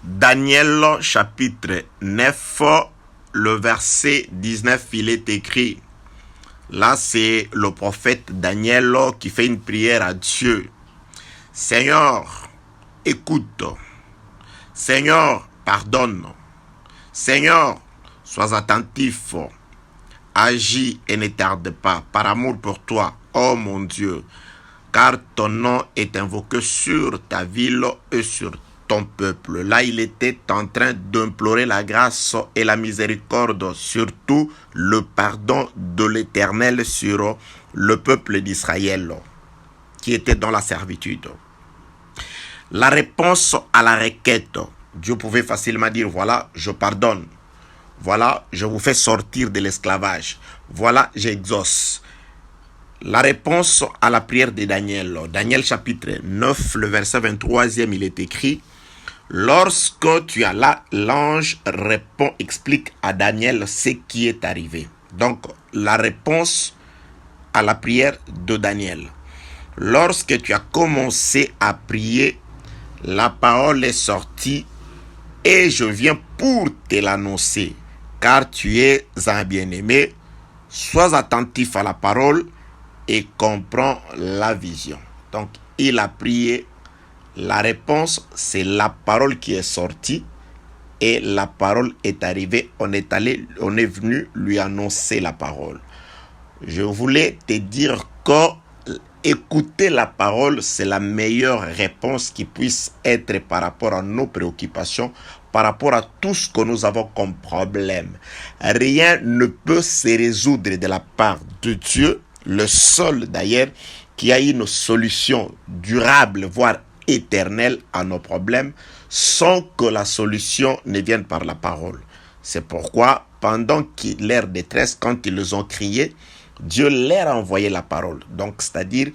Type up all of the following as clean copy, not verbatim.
Daniel chapitre 9, le verset 19, il est écrit. Là, c'est le prophète Daniel qui fait une prière à Dieu. Seigneur, écoute. Seigneur, pardonne. Seigneur, sois attentif. Agis et ne tarde pas, par amour pour toi, oh mon Dieu, car ton nom est invoqué sur ta ville et sur ton peuple. Là, il était en train d'implorer la grâce et la miséricorde, surtout le pardon de l'Éternel sur le peuple d'Israël qui était dans la servitude. La réponse à la requête, Dieu pouvait facilement dire, voilà, je pardonne. Voilà, je vous fais sortir de l'esclavage. Voilà, j'exauce. La réponse à la prière de Daniel. Daniel chapitre 9, le verset 23e, il est écrit. Lorsque tu as là, l'ange répond, explique à Daniel ce qui est arrivé. Donc, la réponse à la prière de Daniel. Lorsque tu as commencé à prier, la parole est sortie et je viens pour te l'annoncer. Car tu es un bien-aimé, sois attentif à la parole et comprends la vision. Donc, il a prié. La réponse, c'est la parole qui est sortie et la parole est arrivée. On est venu lui annoncer la parole. Je voulais te dire que écouter la parole, c'est la meilleure réponse qui puisse être par rapport à nos préoccupations, par rapport à tout ce que nous avons comme problème. Rien ne peut se résoudre de la part de Dieu, le seul d'ailleurs qui a une solution durable, voire éternelle à nos problèmes, sans que la solution ne vienne par la parole. C'est pourquoi, pendant leur détresse, quand ils ont crié, Dieu leur a envoyé la parole. Donc, c'est-à-dire,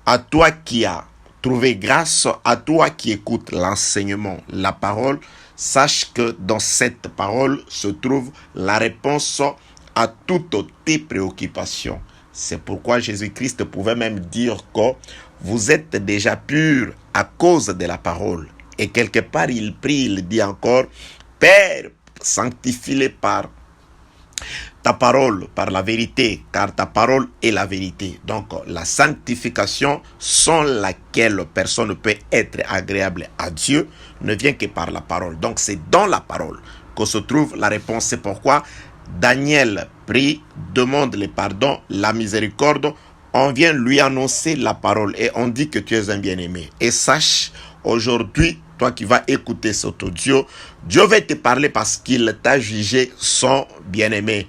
à toi qui as trouvé grâce, à toi qui écoutes l'enseignement, la parole, sache que dans cette parole se trouve la réponse à toutes tes préoccupations. C'est pourquoi Jésus-Christ pouvait même dire que vous êtes déjà purs à cause de la parole. Et quelque part, il prie, il dit encore, Père, sanctifie-les par ta parole, par la vérité, car ta parole est la vérité. Donc, la sanctification sans laquelle personne ne peut être agréable à Dieu ne vient que par la parole. Donc, c'est dans la parole que se trouve la réponse. C'est pourquoi Daniel prie, demande le pardon, la miséricorde. On vient lui annoncer la parole et on dit que tu es un bien-aimé. Et sache, aujourd'hui, toi qui vas écouter cet audio, Dieu va te parler parce qu'il t'a jugé son bien-aimé.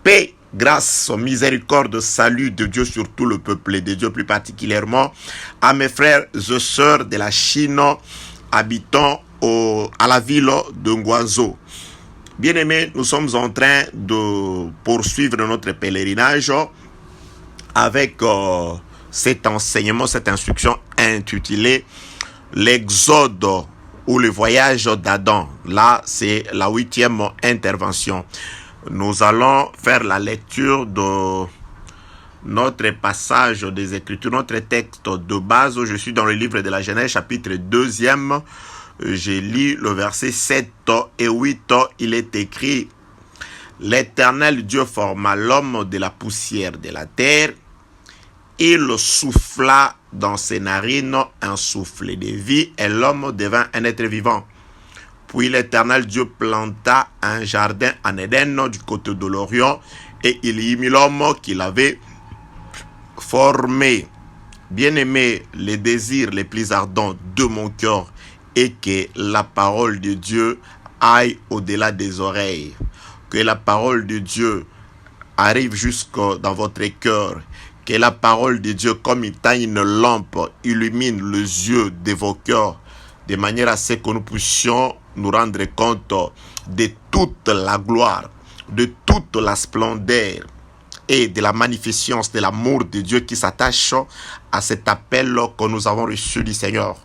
Paix, grâce, miséricorde, salut de Dieu sur tout le peuple de Dieu, plus particulièrement à mes frères et sœurs de la Chine, habitant à la ville de Nguazo. Bien-aimés, nous sommes en train de poursuivre notre pèlerinage avec cet enseignement, cette instruction intitulée l'Exode ou le voyage d'Adam. Là, c'est la 8e intervention. Nous allons faire la lecture de notre passage des Écritures, notre texte de base. Je suis dans le livre de la Genèse, chapitre 2e. J'ai lu le verset 7 et 8. Il est écrit: L'Éternel Dieu forma l'homme de la poussière de la terre. Il souffla dans ses narines un souffle de vie et l'homme devint un être vivant. Puis l'Éternel Dieu planta un jardin en Éden du côté de l'Orient et il y mit l'homme qu'il avait formé. Bien-aimé, les désirs les plus ardents de mon cœur est que la parole de Dieu aille au-delà des oreilles. Que la parole de Dieu arrive jusque dans votre cœur. Que la parole de Dieu, comme étant une lampe, illumine les yeux de vos cœurs, de manière à ce que nous puissions nous rendre compte de toute la gloire, de toute la splendeur et de la magnificence de l'amour de Dieu qui s'attache à cet appel que nous avons reçu du Seigneur.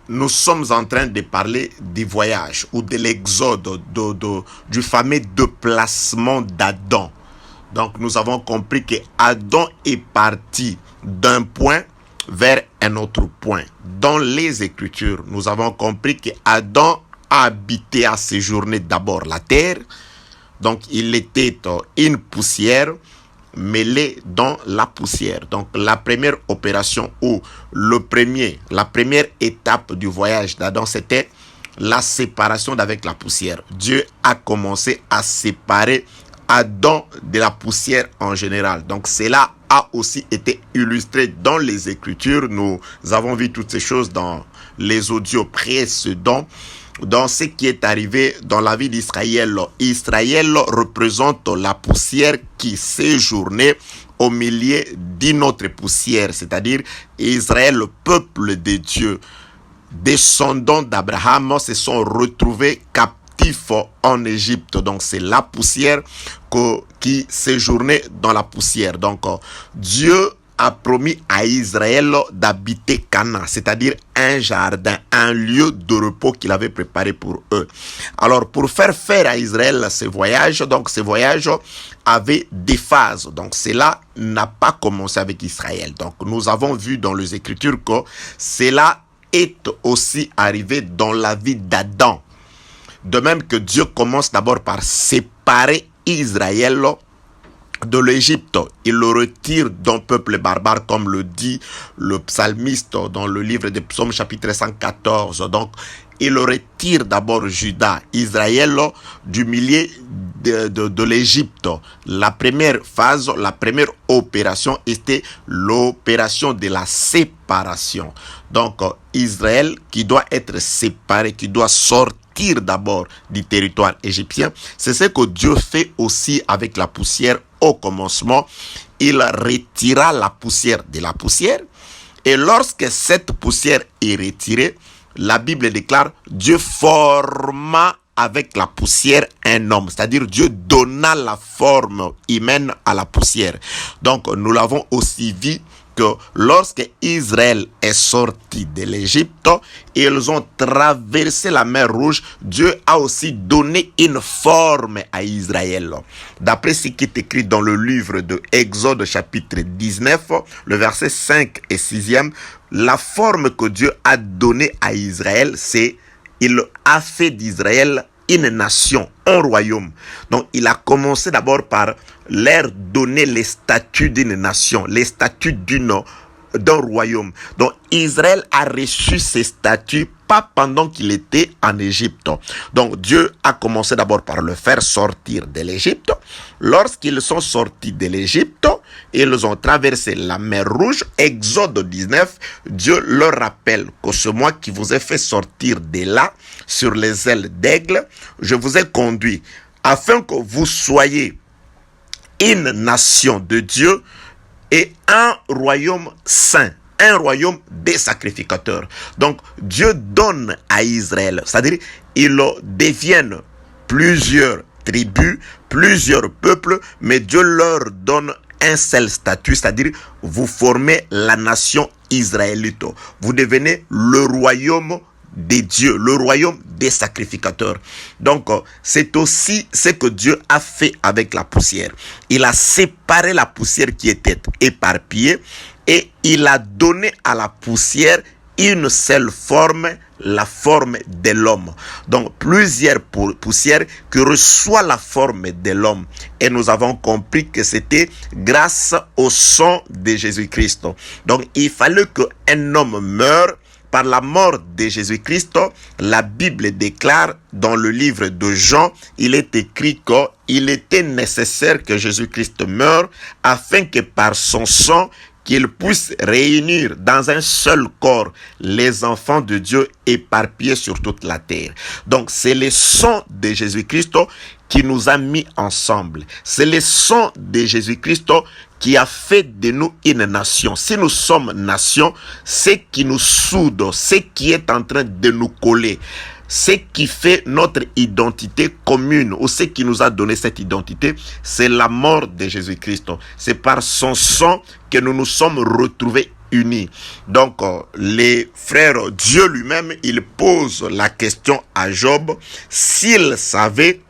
Nous sommes en train de parler du voyage ou de l'exode, du fameux déplacement d'Adam. Donc nous avons compris que Adam est parti d'un point vers un autre point. Dans les Écritures, nous avons compris que Adam a habité, a séjourné d'abord la terre. Donc, il était une poussière mêlée dans la poussière. Donc, la première opération ou la première étape du voyage d'Adam, c'était la séparation d'avec la poussière. Dieu a commencé à séparer Adam de la poussière en général. Donc, cela a aussi été illustré dans les Écritures. Nous avons vu toutes ces choses dans les audios précédents. Dans ce qui est arrivé dans la vie d'Israël. Israël représente la poussière qui séjournait au milieu d'une autre poussière, c'est-à-dire Israël, le peuple de Dieu, descendants d'Abraham, se sont retrouvés captifs en Égypte. Donc c'est la poussière qui séjournait dans la poussière. Donc Dieu a promis à Israël d'habiter Canaan, c'est-à-dire un jardin, un lieu de repos qu'il avait préparé pour eux. Alors, pour faire à Israël ce voyage avait des phases. Donc, cela n'a pas commencé avec Israël. Donc, nous avons vu dans les Écritures que cela est aussi arrivé dans la vie d'Adam. De même que Dieu commence d'abord par séparer Israël de l'Égypte. Il le retire d'un peuple barbare, comme le dit le psalmiste dans le livre des Psaumes chapitre 114. Donc, il retire d'abord Juda, Israël, du milieu de l'Égypte. La première phase, la première opération était l'opération de la séparation. Donc, Israël qui doit être séparé, qui doit sortir d'abord du territoire égyptien. C'est ce que Dieu fait aussi avec la poussière. Au commencement, il retira la poussière de la poussière. Et lorsque cette poussière est retirée, la Bible déclare Dieu forma avec la poussière un homme. C'est-à-dire Dieu donna la forme humaine à la poussière. Donc nous l'avons aussi vu que lorsque Israël est sorti de l'Égypte, ils ont traversé la mer Rouge. Dieu a aussi donné une forme à Israël. D'après ce qui est écrit dans le livre de Exode chapitre 19, le verset 5 et 6e, la forme que Dieu a donnée à Israël, c'est il a fait d'Israël une nation, un royaume. Donc, il a commencé d'abord par leur donner les statuts d'une nation, les statuts d'un royaume. Donc, Israël a reçu ces statuts pas pendant qu'il était en Égypte. Donc, Dieu a commencé d'abord par le faire sortir de l'Égypte. Lorsqu'ils sont sortis de l'Égypte, ils ont traversé la mer Rouge. Exode 19, Dieu leur rappelle que c'est moi qui vous ai fait sortir de là sur les ailes d'aigle. Je vous ai conduit afin que vous soyez une nation de Dieu et un royaume saint, un royaume des sacrificateurs. Donc, Dieu donne à Israël, c'est-à-dire, ils deviennent plusieurs tribus, plusieurs peuples, mais Dieu leur donne un seul statut, c'est-à-dire, vous formez la nation israélite. Vous devenez le royaume des dieux, le royaume des sacrificateurs. Donc, c'est aussi ce que Dieu a fait avec la poussière. Il a séparé la poussière qui était éparpillée et il a donné à la poussière une seule forme, la forme de l'homme. Donc, plusieurs poussières qui reçoivent la forme de l'homme. Et nous avons compris que c'était grâce au sang de Jésus-Christ. Donc, il fallait qu'un homme meure. Par la mort de Jésus-Christ, la Bible déclare dans le livre de Jean, il est écrit qu'il était nécessaire que Jésus-Christ meure afin que par son sang, qu'il puisse réunir dans un seul corps les enfants de Dieu éparpillés sur toute la terre. Donc c'est le sang de Jésus-Christ qui nous a mis ensemble. C'est le sang de Jésus-Christ qui a fait de nous une nation. Si nous sommes nation, ce qui nous soude, ce qui est en train de nous coller, ce qui fait notre identité commune ou ce qui nous a donné cette identité, c'est la mort de Jésus-Christ. C'est par son sang que nous nous sommes retrouvés unis. Donc, les frères, Dieu lui-même, il pose la question à Job, s'il savait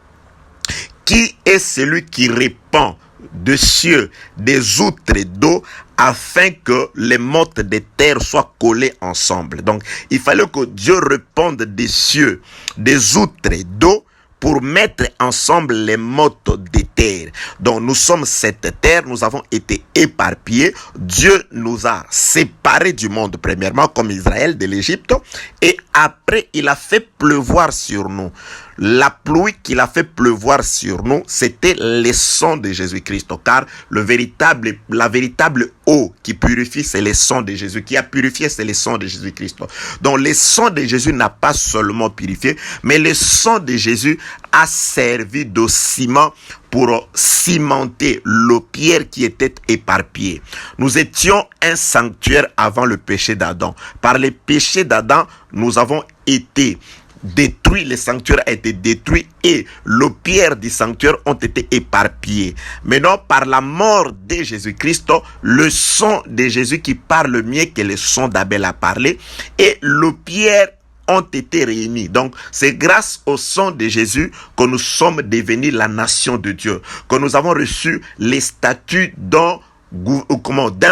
qui est celui qui répand de cieux, des outres d'eau, afin que les mottes des terres soient collées ensemble. Donc, il fallait que Dieu réponde des cieux, des outres d'eau, pour mettre ensemble les mottes des terres. Donc nous sommes cette terre, nous avons été éparpillés. Dieu nous a séparés du monde, premièrement, comme Israël de l'Égypte. Et après, il a fait pleuvoir sur nous. La pluie qu'il a fait pleuvoir sur nous, c'était le sang de Jésus-Christ. Car la véritable eau qui purifie, c'est le sang de Jésus. Qui a purifié, c'est le sang de Jésus-Christ. Donc le sang de Jésus n'a pas seulement purifié, mais le sang de Jésus a servi de ciment pour cimenter le pierre qui était éparpillée. Nous étions un sanctuaire avant le péché d'Adam. Par le péché d'Adam, nous avons été détruit, le sanctuaire a été détruit et les pierres du sanctuaire ont été éparpillées. Maintenant, par la mort de Jésus-Christ, le sang de Jésus qui parle mieux que le sang d'Abel a parlé, et les pierres ont été réunis. Donc, c'est grâce au sang de Jésus que nous sommes devenus la nation de Dieu, que nous avons reçu les statuts d'un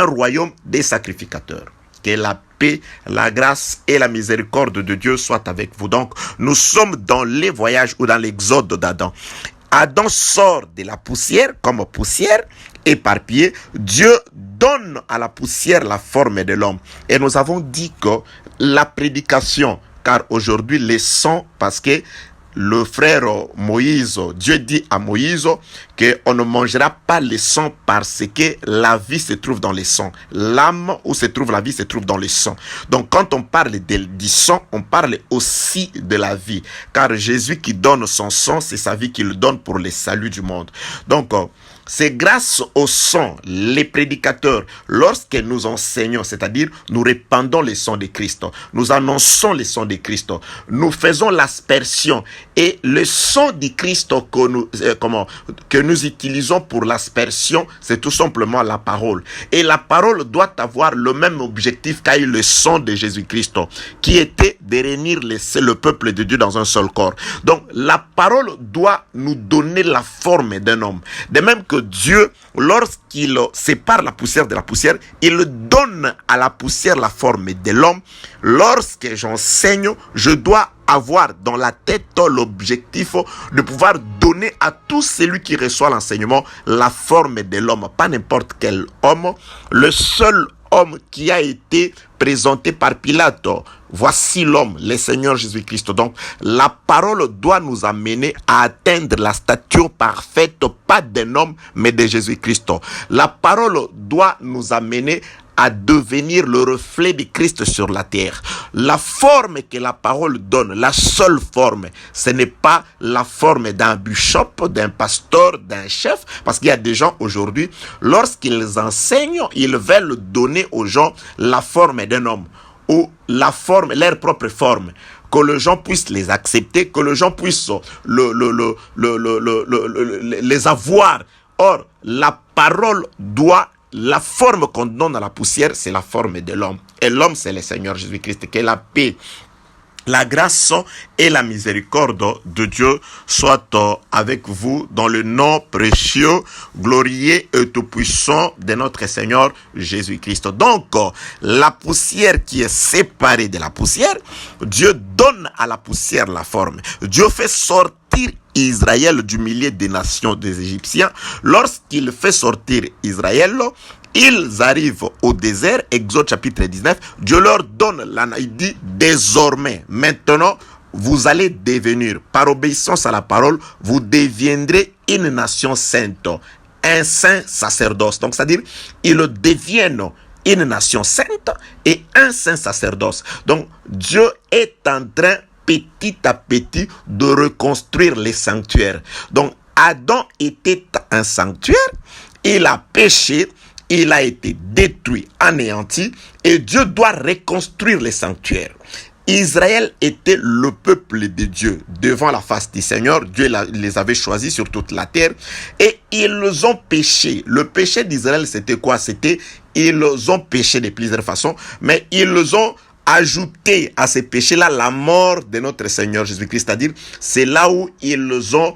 royaume des sacrificateurs. Que la paix, la grâce et la miséricorde de Dieu soient avec vous. Donc, nous sommes dans les voyages ou dans l'exode d'Adam. Adam sort de la poussière comme poussière éparpillée. Dieu donne à la poussière la forme de l'homme. Et nous avons dit que la prédication, car aujourd'hui les sons, parce que le frère Moïse, Dieu dit à Moïse qu'on ne mangera pas les sang parce que la vie se trouve dans les sangs. L'âme où se trouve la vie se trouve dans les sangs. Donc quand on parle du sang, on parle aussi de la vie. Car Jésus qui donne son sang, c'est sa vie qu'il donne pour le salut du monde. Donc c'est grâce au sang, les prédicateurs, lorsque nous enseignons, c'est-à-dire nous répandons le sang de Christ, nous annonçons le sang de Christ, nous faisons l'aspersion, et le sang de Christ que nous utilisons pour l'aspersion, c'est tout simplement la parole. Et la parole doit avoir le même objectif qu'a eu le sang de Jésus-Christ, qui était de réunir le peuple de Dieu dans un seul corps. Donc la parole doit nous donner la forme d'un homme. De même que Dieu, lorsqu'il sépare la poussière de la poussière, il donne à la poussière la forme de l'homme. Lorsque j'enseigne, je dois avoir dans la tête l'objectif de pouvoir donner à tout celui qui reçoit l'enseignement la forme de l'homme, pas n'importe quel homme, le seul homme qui a été présenté par Pilate. Voici l'homme, le Seigneur Jésus-Christ. Donc, la parole doit nous amener à atteindre la stature parfaite, pas d'un homme, mais de Jésus-Christ. La parole doit nous amener à devenir le reflet de Christ sur la terre. La forme que la parole donne, la seule forme, ce n'est pas la forme d'un bishop, d'un pasteur, d'un chef, parce qu'il y a des gens aujourd'hui, lorsqu'ils enseignent, ils veulent donner aux gens la forme d'un homme, ou la forme, leur propre forme, que les gens puissent les accepter, que les gens puissent les avoir. Or, la parole doit, la forme qu'on donne à la poussière, c'est la forme de l'homme. Et l'homme, c'est le Seigneur Jésus-Christ. Que la paix, la grâce et la miséricorde de Dieu soient avec vous dans le nom précieux, glorieux et tout-puissant de notre Seigneur Jésus-Christ. Donc, la poussière qui est séparée de la poussière, Dieu donne à la poussière la forme. Dieu fait sortir Israël du milieu des nations des Égyptiens. Lorsqu'il fait sortir Israël, ils arrivent au désert, Exode chapitre 19, Dieu leur donne, il dit désormais, maintenant, vous allez devenir, par obéissance à la parole, vous deviendrez une nation sainte, un saint sacerdoce. Donc, c'est-à-dire, ils deviennent une nation sainte et un saint sacerdoce. Donc, Dieu est en train, petit à petit, de reconstruire les sanctuaires. Donc, Adam était un sanctuaire, il a péché, il a été détruit, anéanti, et Dieu doit reconstruire les sanctuaires. Israël était le peuple de Dieu devant la face du Seigneur. Dieu les avait choisis sur toute la terre et ils ont péché. Le péché d'Israël, c'était quoi? C'était, ils ont péché de plusieurs façons, mais ils ont ajouté à ces péchés-là la mort de notre Seigneur Jésus-Christ. C'est-à-dire, c'est là où ils ont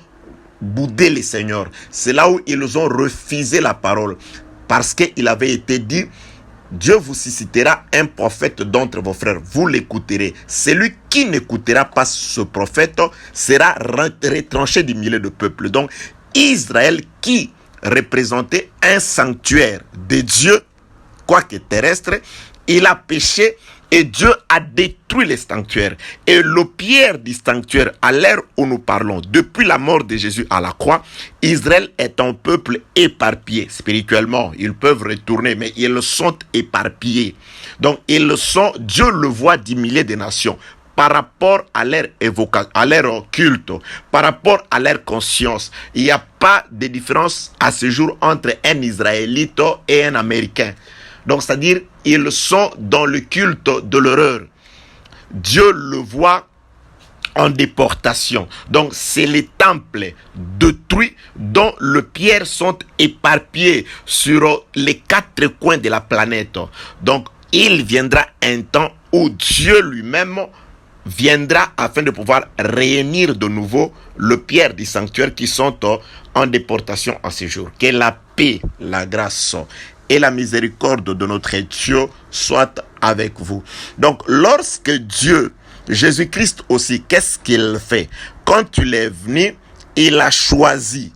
boudé le Seigneur. C'est là où ils ont refusé la parole. Parce qu'il avait été dit, Dieu vous suscitera un prophète d'entre vos frères. Vous l'écouterez. Celui qui n'écoutera pas ce prophète sera retranché du milieu de peuple. Donc, Israël qui représentait un sanctuaire de Dieu, quoique terrestre, il a péché et Dieu a détruit les sanctuaires. Et le pierre du sanctuaire, à l'heure où nous parlons, depuis la mort de Jésus à la croix, Israël est un peuple éparpillé spirituellement. Ils peuvent retourner, mais ils sont éparpillés. Donc, ils sont, Dieu le voit du milieu des nations. Par rapport à leur évocation, à leur culte, par rapport à leur conscience, il n'y a pas de différence à ce jour entre un Israélite et un Américain. Donc, c'est-à-dire, ils sont dans le culte de l'horreur. Dieu le voit en déportation. Donc, c'est les temples détruits dont les pierres sont éparpillées sur les 4 coins de la planète. Donc, il viendra un temps où Dieu lui-même viendra afin de pouvoir réunir de nouveau les pierres du sanctuaire qui sont en déportation en ce jour. Que la paix, la grâce et la miséricorde de notre Dieu soient avec vous. Donc, lorsque Dieu, Jésus-Christ aussi, qu'est-ce qu'il fait? Quand il est venu, il a choisi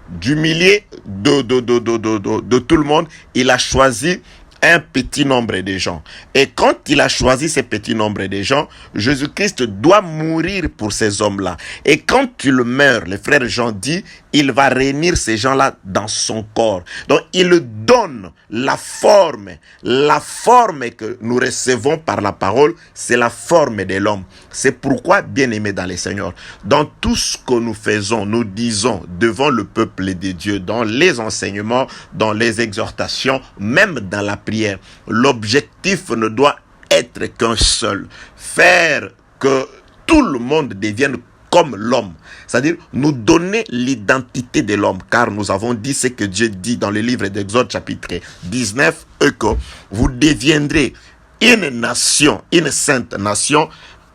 du milieu de tout le monde, il a choisi un petit nombre de gens. Et quand il a choisi ce petit nombre de gens, Jésus-Christ doit mourir pour ces hommes-là. Et quand il meurt, le frère Jean dit, il va réunir ces gens-là dans son corps. Donc, il donne la forme que nous recevons par la parole, c'est la forme de l'homme. C'est pourquoi, bien-aimés dans le Seigneur, dans tout ce que nous faisons, nous disons devant le peuple de Dieu, dans les enseignements, dans les exhortations, même dans la prière, l'objectif ne doit être qu'un seul, faire que tout le monde devienne comme l'homme, c'est-à-dire nous donner l'identité de l'homme, car nous avons dit ce que Dieu dit dans le livre d'Exode chapitre 19, que vous deviendrez une nation, une sainte nation,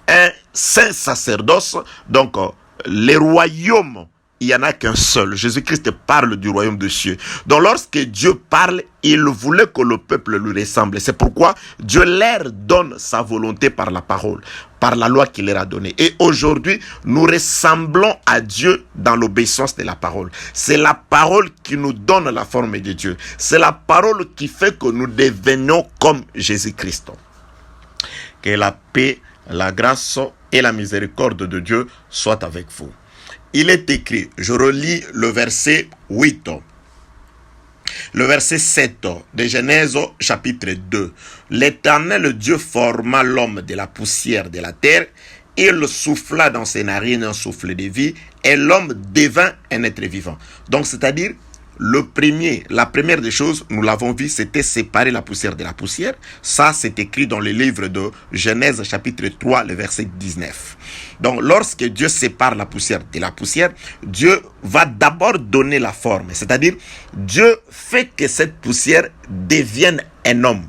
un saint sacerdoce. Donc les royaumes, il n'y en a qu'un seul. Jésus-Christ parle du royaume des cieux. Donc lorsque Dieu parle, il voulait que le peuple lui ressemble. C'est pourquoi Dieu leur donne sa volonté par la parole, par la loi qu'il leur a donnée. Et aujourd'hui, nous ressemblons à Dieu dans l'obéissance de la parole. C'est la parole qui nous donne la forme de Dieu. C'est la parole qui fait que nous devenions comme Jésus-Christ. Que la paix, la grâce et la miséricorde de Dieu soient avec vous. Il est écrit, je relis le verset 8, le verset 7 de Genèse chapitre 2. L'Éternel Dieu forma l'homme de la poussière de la terre, il souffla dans ses narines un souffle de vie, et l'homme devint un être vivant. Donc, c'est-à-dire, la première des choses, nous l'avons vu, c'était séparer la poussière de la poussière. Ça, c'est écrit dans le livre de Genèse chapitre 3, le verset 19. Donc, lorsque Dieu sépare la poussière de la poussière, Dieu va d'abord donner la forme. C'est-à-dire, Dieu fait que cette poussière devienne un homme.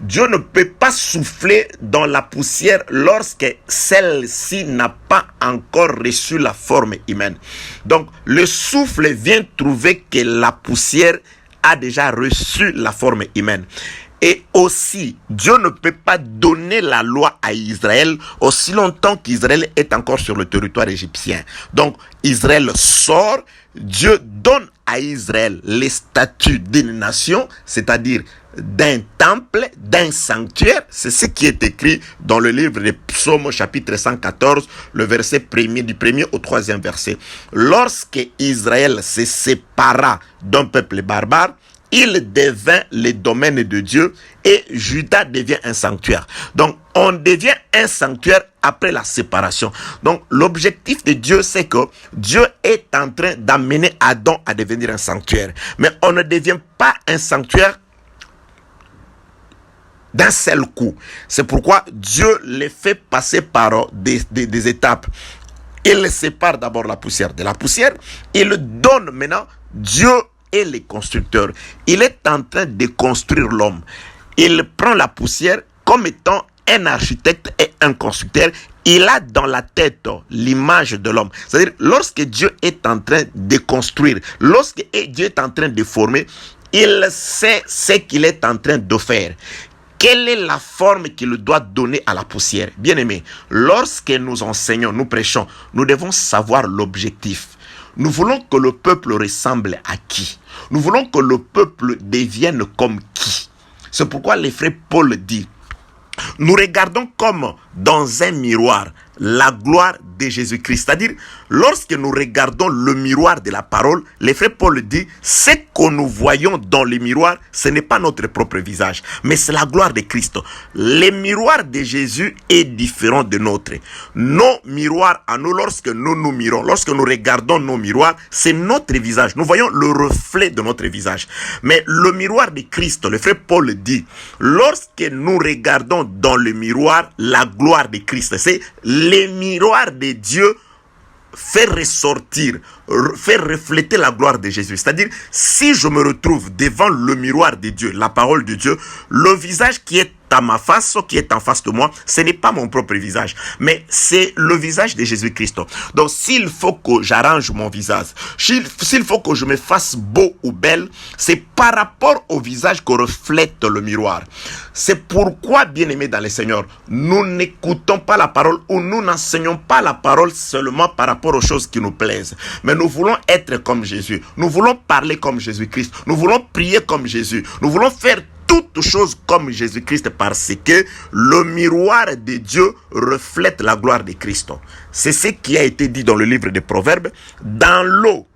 Dieu ne peut pas souffler dans la poussière lorsque celle-ci n'a pas encore reçu la forme humaine. Donc, le souffle vient trouver que la poussière a déjà reçu la forme humaine. Et aussi, Dieu ne peut pas donner la loi à Israël aussi longtemps qu'Israël est encore sur le territoire égyptien. Donc, Israël sort, Dieu donne à Israël les statuts d'une nation, c'est-à-dire d'un temple, d'un sanctuaire. C'est ce qui est écrit dans le livre des Psaumes chapitre 114, le verset du 1er au 3e verset. Lorsque Israël se sépara d'un peuple barbare, il devint le domaine de Dieu et Juda devient un sanctuaire. Donc, on devient un sanctuaire après la séparation. Donc, l'objectif de Dieu, c'est que Dieu est en train d'amener Adam à devenir un sanctuaire. Mais on ne devient pas un sanctuaire d'un seul coup. C'est pourquoi Dieu les fait passer par des étapes. Il sépare d'abord la poussière de la poussière. Il donne maintenant Dieu et les constructeurs. Il est en train de construire l'homme. Il prend la poussière comme étant un architecte et un constructeur, il a dans la tête l'image de l'homme. C'est-à-dire, lorsque Dieu est en train de construire, lorsque Dieu est en train de former, il sait ce qu'il est en train de faire. Quelle est la forme qu'il doit donner à la poussière? Bien-aimé, lorsque nous enseignons, nous prêchons, nous devons savoir l'objectif. Nous voulons que le peuple ressemble à qui? Nous voulons que le peuple devienne comme qui? C'est pourquoi les frères Paul dit, nous regardons comme dans un miroir la gloire de Jésus-Christ. C'est-à-dire, lorsque nous regardons le miroir de la parole, les frères Paul dit, ce que nous voyons dans le miroir, ce n'est pas notre propre visage, mais c'est la gloire de Christ. Le miroir de Jésus est différent de notre. Nos miroirs à nous, lorsque nous nous mirons, lorsque nous regardons nos miroirs, c'est notre visage. Nous voyons le reflet de notre visage. Mais le miroir de Christ, le frère Paul dit, lorsque nous regardons dans le miroir la gloire de Christ, c'est le miroir de Dieu fait ressortir, fait refléter la gloire de Jésus. C'est-à-dire, si je me retrouve devant le miroir de Dieu, la parole de Dieu, le visage qui est à ma face, qui est en face de moi, ce n'est pas mon propre visage, mais c'est le visage de Jésus-Christ. Donc, s'il faut que j'arrange mon visage, s'il faut que je me fasse beau ou belle, c'est par rapport au visage que reflète le miroir. C'est pourquoi, bien-aimés dans le Seigneur, nous n'écoutons pas la parole ou nous n'enseignons pas la parole seulement par rapport aux choses qui nous plaisent. Mais nous voulons être comme Jésus. Nous voulons parler comme Jésus-Christ. Nous voulons prier comme Jésus. Nous voulons faire toutes choses comme Jésus-Christ parce que le miroir de Dieu reflète la gloire de Christ. C'est ce qui a été dit dans le livre des Proverbes. Dans l'eau,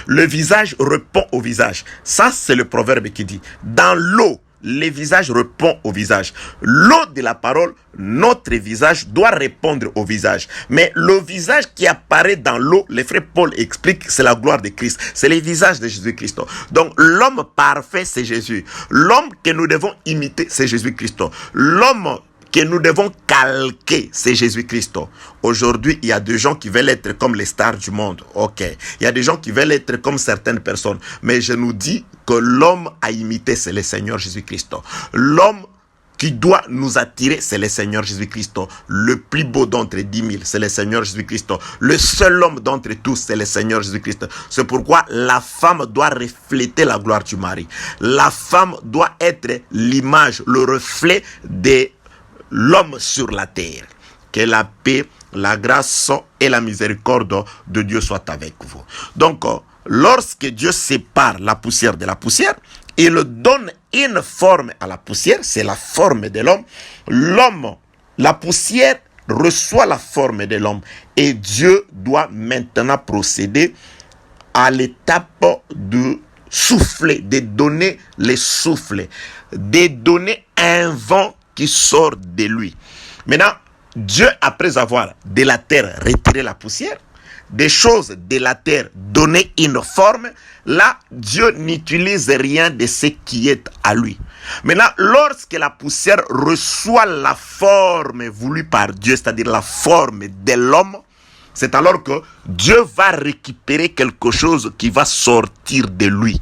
le visage répond au visage. Ça, c'est le proverbe qui dit. Dans l'eau, le visage répond au visage. L'eau de la parole, notre visage doit répondre au visage. Mais le visage qui apparaît dans l'eau, le frère Paul explique, c'est la gloire de Christ. C'est le visage de Jésus-Christ. Donc l'homme parfait, c'est Jésus. L'homme que nous devons imiter, c'est Jésus-Christ. L'homme que nous devons calquer, c'est Jésus-Christ. Aujourd'hui, il y a des gens qui veulent être comme les stars du monde. Ok. Il y a des gens qui veulent être comme certaines personnes. Mais je nous dis que l'homme à imiter, c'est le Seigneur Jésus-Christ. L'homme qui doit nous attirer, c'est le Seigneur Jésus-Christ. Le plus beau d'entre 10 000, c'est le Seigneur Jésus-Christ. Le seul homme d'entre tous, c'est le Seigneur Jésus-Christ. C'est pourquoi la femme doit refléter la gloire du mari. La femme doit être l'image, le reflet de l'homme sur la terre. Que la paix, la grâce et la miséricorde de Dieu soient avec vous. Donc, lorsque Dieu sépare la poussière de la poussière, il donne une forme à la poussière, c'est la forme de l'homme. L'homme, la poussière reçoit la forme de l'homme et Dieu doit maintenant procéder à l'étape de souffler, de donner le souffle, de donner un vent qui sort de lui. Maintenant, Dieu, après avoir de la terre retiré la poussière, des choses de la terre donné une forme, là, Dieu n'utilise rien de ce qui est à lui. Maintenant, lorsque la poussière reçoit la forme voulue par Dieu, c'est-à-dire la forme de l'homme, c'est alors que Dieu va récupérer quelque chose qui va sortir de lui.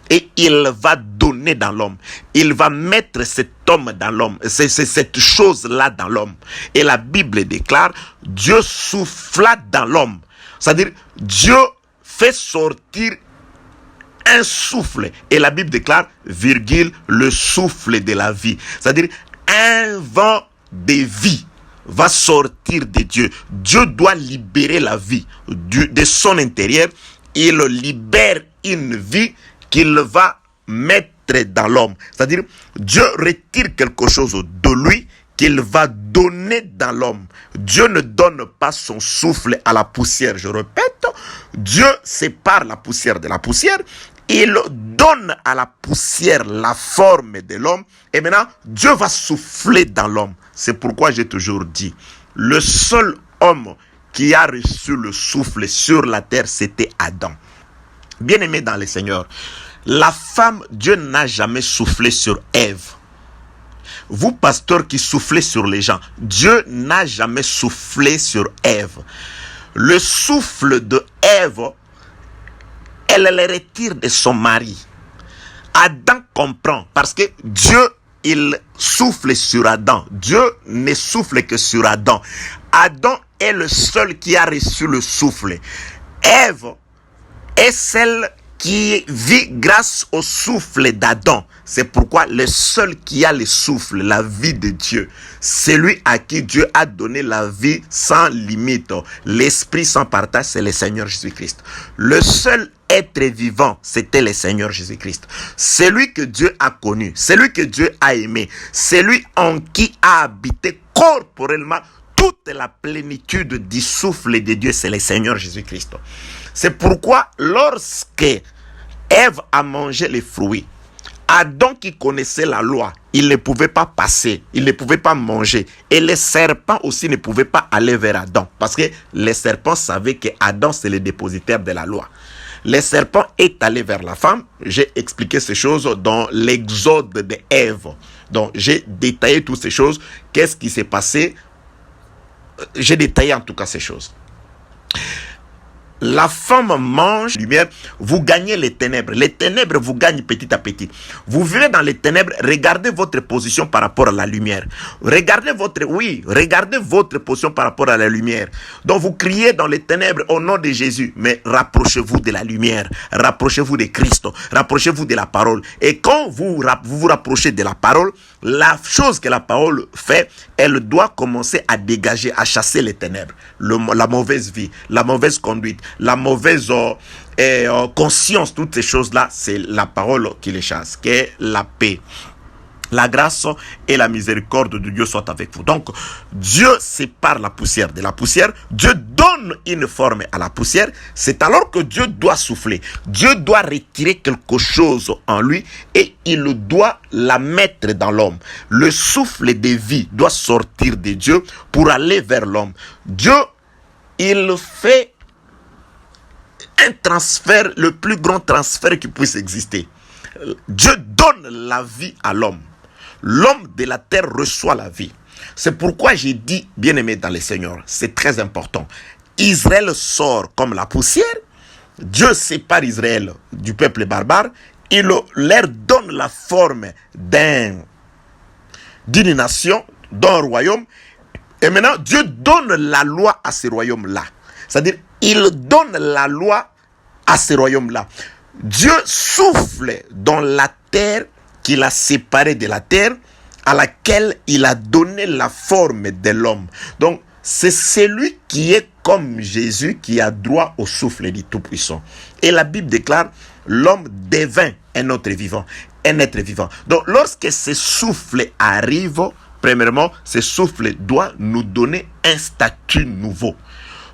Et il va donner dans l'homme. Il va mettre cet homme dans l'homme. C'est cette chose-là dans l'homme. Et la Bible déclare, Dieu souffla dans l'homme. C'est-à-dire, Dieu fait sortir un souffle. Et la Bible déclare, virgule, le souffle de la vie. C'est-à-dire, un vent de vie va sortir de Dieu. Dieu doit libérer la vie de son intérieur. Il libère une vie qu'il va mettre dans l'homme. C'est-à-dire, Dieu retire quelque chose de lui qu'il va donner dans l'homme. Dieu ne donne pas son souffle à la poussière. Je répète, Dieu sépare la poussière de la poussière. Il donne à la poussière la forme de l'homme. Et maintenant, Dieu va souffler dans l'homme. C'est pourquoi j'ai toujours dit, le seul homme qui a reçu le souffle sur la terre, c'était Adam. Bien-aimé dans le Seigneur, la femme, Dieu n'a jamais soufflé sur Ève. Vous, pasteurs qui soufflez sur les gens, Dieu n'a jamais soufflé sur Ève. Le souffle de Ève, elle le retire de son mari. Adam comprend parce que Dieu, il souffle sur Adam, Dieu ne souffle que sur Adam. Adam est le seul qui a reçu le souffle. Ève est celle qui vit grâce au souffle d'Adam. C'est pourquoi le seul qui a le souffle, la vie de Dieu, c'est lui à qui Dieu a donné la vie sans limite. L'esprit sans partage, c'est le Seigneur Jésus-Christ. Le seul être vivant, c'était le Seigneur Jésus-Christ. C'est lui que Dieu a connu, c'est lui que Dieu a aimé, c'est lui en qui a habité corporellement toute la plénitude du souffle de Dieu, c'est le Seigneur Jésus-Christ. C'est pourquoi lorsque Ève a mangé les fruits, Adam qui connaissait la loi, il ne pouvait pas passer, il ne pouvait pas manger. Et les serpents aussi ne pouvaient pas aller vers Adam. Parce que les serpents savaient que Adam c'est le dépositaire de la loi. Le serpent est allé vers la femme. J'ai expliqué ces choses dans l'exode de Ève. Donc j'ai détaillé toutes ces choses. Qu'est-ce qui s'est passé? J'ai détaillé en tout cas ces choses. La femme mange la lumière, vous gagnez les ténèbres. Les ténèbres vous gagnent petit à petit. Vous vivez dans les ténèbres, regardez votre position par rapport à la lumière. Regardez votre position par rapport à la lumière. Donc vous criez dans les ténèbres au nom de Jésus, mais rapprochez-vous de la lumière, rapprochez-vous de Christ, rapprochez-vous de la parole. Et quand vous vous rapprochez de la parole, la chose que la parole fait, elle doit commencer à dégager, à chasser les ténèbres, la mauvaise vie, la mauvaise conduite, la mauvaise conscience, toutes ces choses-là, c'est la parole qui les chasse, qui est la paix. La grâce et la miséricorde de Dieu soient avec vous. Donc, Dieu sépare la poussière de la poussière. Dieu donne une forme à la poussière. C'est alors que Dieu doit souffler. Dieu doit retirer quelque chose en lui et il doit la mettre dans l'homme. Le souffle de vie doit sortir de Dieu pour aller vers l'homme. Dieu, il fait un transfert, le plus grand transfert qui puisse exister. Dieu donne la vie à l'homme. L'homme de la terre reçoit la vie. C'est pourquoi j'ai dit, bien-aimé dans le Seigneur, c'est très important. Israël sort comme la poussière. Dieu sépare Israël du peuple barbare. Il leur donne la forme d'une nation, d'un royaume. Et maintenant, Dieu donne la loi à ce royaume-là. C'est-à-dire, il donne la loi à ce royaume-là. Dieu souffle dans la terre qu'il a séparée de la terre à laquelle il a donné la forme de l'homme. Donc, c'est celui qui est comme Jésus qui a droit au souffle du Tout-Puissant. Et la Bible déclare, l'homme devint un être vivant. Un être vivant. Donc, lorsque ce souffle arrive, premièrement, ce souffle doit nous donner un statut nouveau.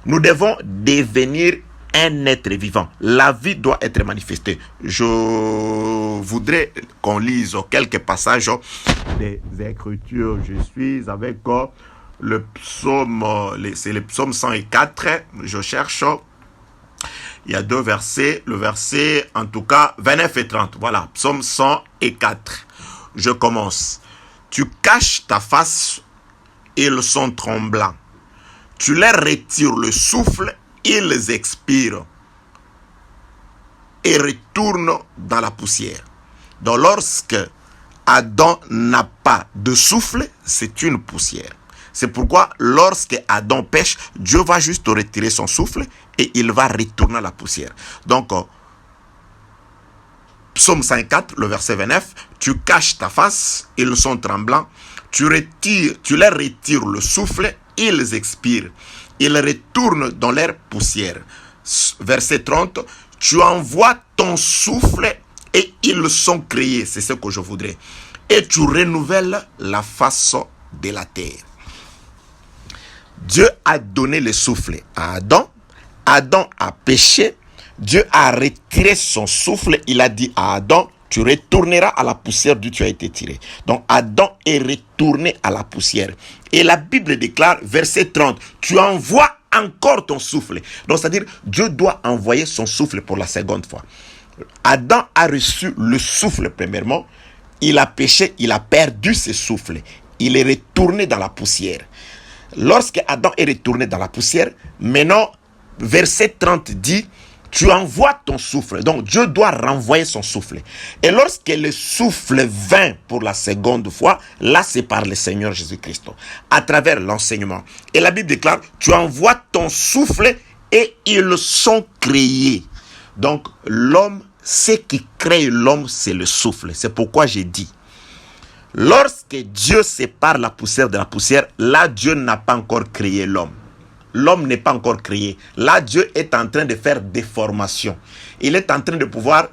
Nous devons devenir un être vivant. La vie doit être manifestée. Je voudrais qu'on lise quelques passages des Écritures. Je suis avec le psaume, c'est le psaume 104. Je cherche. Il y a deux versets. Le verset, en tout cas, 29 et 30. Voilà, psaume 104. Je commence. Tu caches ta face, ils sont tremblants. Tu leur retires le souffle, ils expirent et retournent dans la poussière. Donc lorsque Adam n'a pas de souffle, c'est une poussière. C'est pourquoi lorsque Adam pêche, Dieu va juste retirer son souffle et il va retourner à la poussière. Donc, psaume 54, le verset 29, tu caches ta face, ils sont tremblants, tu leur retires le souffle, ils expirent. Ils retournent dans leur poussière. Verset 30, tu envoies ton souffle et ils sont créés. C'est ce que je voudrais. Et tu renouvelles la face de la terre. Dieu a donné le souffle à Adam. Adam a péché. Dieu a retiré son souffle. Il a dit à Adam, tu retourneras à la poussière d'où tu as été tiré. Donc Adam est retourné à la poussière. Et la Bible déclare, verset 30, tu envoies encore ton souffle. Donc c'est-à-dire, Dieu doit envoyer son souffle pour la seconde fois. Adam a reçu le souffle premièrement. Il a péché, il a perdu ce souffle. Il est retourné dans la poussière. Lorsque Adam est retourné dans la poussière, maintenant, verset 30 dit, tu envoies ton souffle. Donc Dieu doit renvoyer son souffle. Et lorsque le souffle vint pour la seconde fois, là c'est par le Seigneur Jésus-Christ, à travers l'enseignement. Et la Bible déclare, tu envoies ton souffle et ils sont créés. Donc l'homme, ce qui crée l'homme, c'est le souffle. C'est pourquoi j'ai dit, lorsque Dieu sépare la poussière de la poussière, là Dieu n'a pas encore créé l'homme. L'homme n'est pas encore créé. Là, Dieu est en train de faire des formations. Il est en train de pouvoir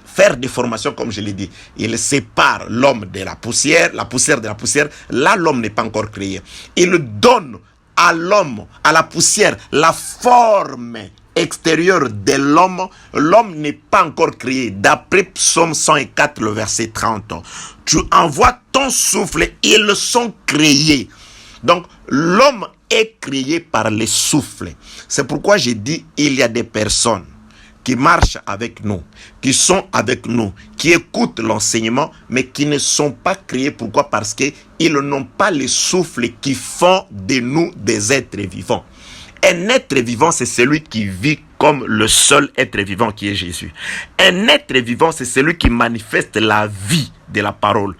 faire des formations, comme je l'ai dit. Il sépare l'homme de la poussière de la poussière. Là, l'homme n'est pas encore créé. Il donne à l'homme, à la poussière, la forme extérieure de l'homme. L'homme n'est pas encore créé. D'après Psaume 104, le verset 30. Tu envoies ton souffle, ils sont créés. Donc, l'homme est créé par le souffle. C'est pourquoi j'ai dit, il y a des personnes qui marchent avec nous, qui sont avec nous, qui écoutent l'enseignement, mais qui ne sont pas créés. Pourquoi? Parce qu'ils n'ont pas le souffle qui font de nous des êtres vivants. Un être vivant, c'est celui qui vit comme le seul être vivant qui est Jésus. Un être vivant, c'est celui qui manifeste la vie de la parole.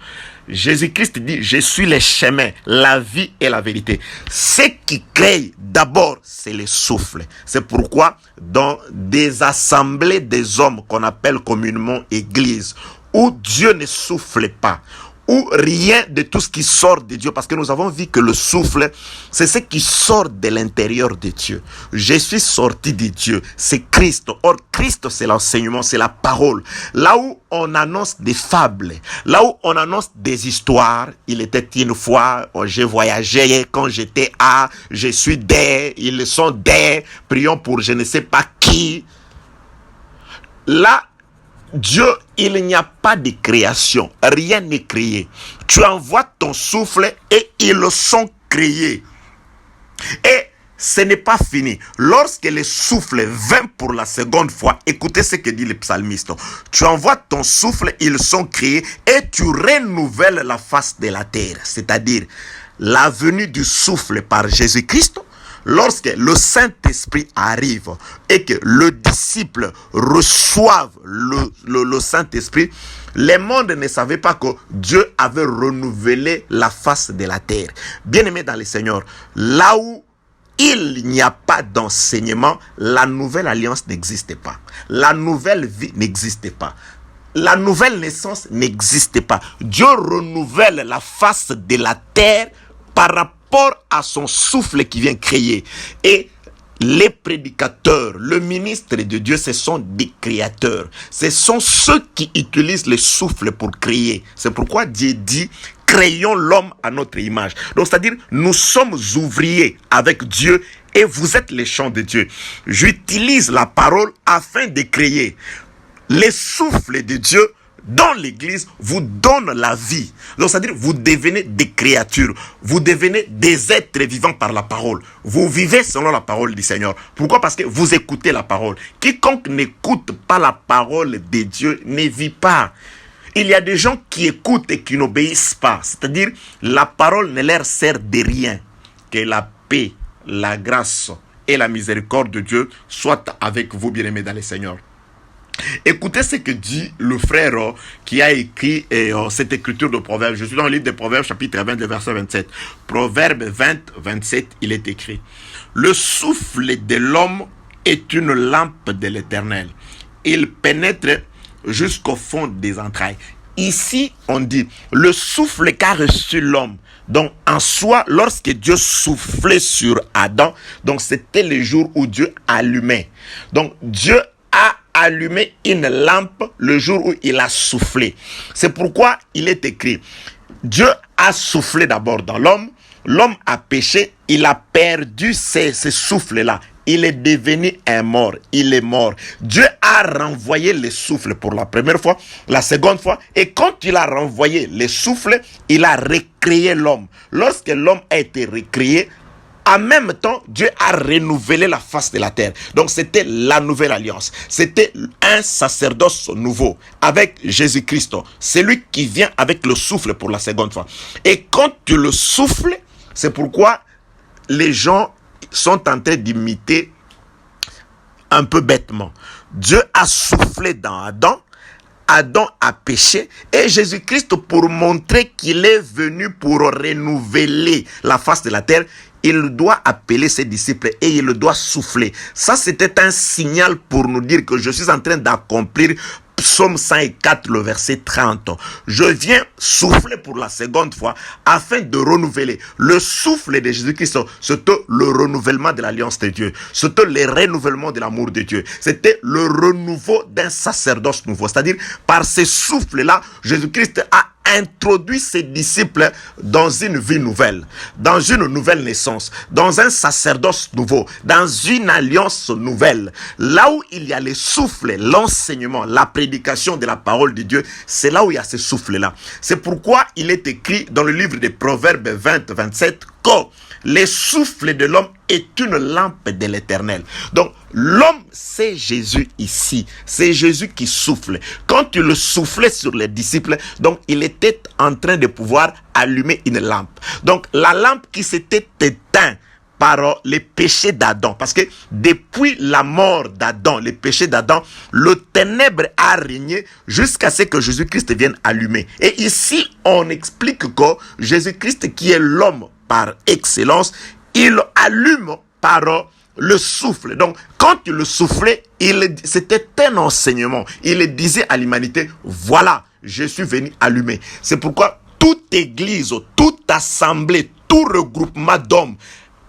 Jésus-Christ dit, je suis le chemin, la vie et la vérité. Ce qui crée d'abord, c'est le souffle. C'est pourquoi dans des assemblées des hommes qu'on appelle communément église, où Dieu ne souffle pas, où rien de tout ce qui sort de Dieu, parce que nous avons vu que le souffle, c'est ce qui sort de l'intérieur de Dieu. Je suis sorti de Dieu, c'est Christ. Or, Christ, c'est l'enseignement, c'est la parole. Là où on annonce des fables, là où on annonce des histoires, il était une fois, j'ai voyagé, quand j'étais à, je suis des, ils sont des, prions pour je ne sais pas qui. Là, Dieu, il n'y a pas de création. Rien n'est créé. Tu envoies ton souffle et ils sont créés. Et ce n'est pas fini. Lorsque le souffle vint pour la seconde fois, écoutez ce que dit le psalmiste. Tu envoies ton souffle, ils sont créés et tu renouvelles la face de la terre. C'est-à-dire la venue du souffle par Jésus-Christ. Lorsque le Saint-Esprit arrive et que le disciple reçoive le Saint-Esprit, le monde ne savait pas que Dieu avait renouvelé la face de la terre. Bien-aimés dans le Seigneur, là où il n'y a pas d'enseignement, la nouvelle alliance n'existe pas. La nouvelle vie n'existe pas. La nouvelle naissance n'existe pas. Dieu renouvelle la face de la terre par rapport à son souffle qui vient créer. Et les prédicateurs, le ministre de Dieu, ce sont des créateurs. Ce sont ceux qui utilisent le souffle pour créer. C'est pourquoi Dieu dit, créons l'homme à notre image. Donc, c'est-à-dire, nous sommes ouvriers avec Dieu et vous êtes les champs de Dieu. J'utilise la parole afin de créer. Le souffle de Dieu dans l'église vous donne la vie. Donc, c'est-à-dire, vous devenez des créatures. Vous devenez des êtres vivants par la parole. Vous vivez selon la parole du Seigneur. Pourquoi? Parce que vous écoutez la parole. Quiconque n'écoute pas la parole de Dieu ne vit pas. Il y a des gens qui écoutent et qui n'obéissent pas. C'est-à-dire, la parole ne leur sert de rien. Que la paix, la grâce et la miséricorde de Dieu soient avec vous, bien-aimés dans le Seigneur. Écoutez ce que dit le frère qui a écrit cette écriture de Proverbes. Je suis dans le livre de Proverbes, chapitre 20, verset 27. Proverbe 20, 27, il est écrit. Le souffle de l'homme est une lampe de l'Éternel. Il pénètre jusqu'au fond des entrailles. Ici, on dit, le souffle qu'a reçu l'homme. Donc, en soi, lorsque Dieu soufflait sur Adam, donc c'était le jour où Dieu allumait. Donc, Dieu a allumé une lampe le jour où il a soufflé. C'est pourquoi il est écrit, Dieu a soufflé d'abord dans l'homme, l'homme a péché, il a perdu ce souffle-là. Il est devenu un mort, il est mort. Dieu a renvoyé le souffle pour la première fois, la seconde fois, et quand il a renvoyé le souffle, il a recréé l'homme. Lorsque l'homme a été recréé, en même temps, Dieu a renouvelé la face de la terre. Donc, c'était la nouvelle alliance. C'était un sacerdoce nouveau avec Jésus-Christ. C'est lui qui vient avec le souffle pour la seconde fois. Et quand tu le souffles, c'est pourquoi les gens sont en train d'imiter un peu bêtement. Dieu a soufflé dans Adam. Adam a péché et Jésus-Christ, pour montrer qu'il est venu pour renouveler la face de la terre, il doit appeler ses disciples et il doit souffler. Ça, c'était un signal pour nous dire que je suis en train d'accomplir Psaume 104, le verset 30. Je viens souffler pour la seconde fois afin de renouveler. Le souffle de Jésus-Christ, c'était le renouvellement de l'alliance de Dieu. C'était le renouvellement de l'amour de Dieu. C'était le renouveau d'un sacerdoce nouveau. C'est-à-dire, par ce souffle-là, Jésus-Christ a introduit ses disciples dans une vie nouvelle, dans une nouvelle naissance, dans un sacerdoce nouveau, dans une alliance nouvelle. Là où il y a le souffle, l'enseignement, la prédication de la parole de Dieu, c'est là où il y a ce souffle-là. C'est pourquoi il est écrit dans le livre des Proverbes 20-27 que le souffle de l'homme est une lampe de l'Éternel. Donc, l'homme, c'est Jésus ici. C'est Jésus qui souffle. Quand il le soufflait sur les disciples, donc il était en train de pouvoir allumer une lampe. Donc, la lampe qui s'était éteinte par les péchés d'Adam. Parce que depuis la mort d'Adam, les péchés d'Adam, le ténèbre a régné jusqu'à ce que Jésus-Christ vienne allumer. Et ici, on explique que Jésus-Christ, qui est l'homme par excellence, il allume par le souffle. Donc, quand il le soufflait, c'était un enseignement. Il disait à l'humanité, voilà, je suis venu allumer. C'est pourquoi toute église, toute assemblée, tout regroupement d'hommes,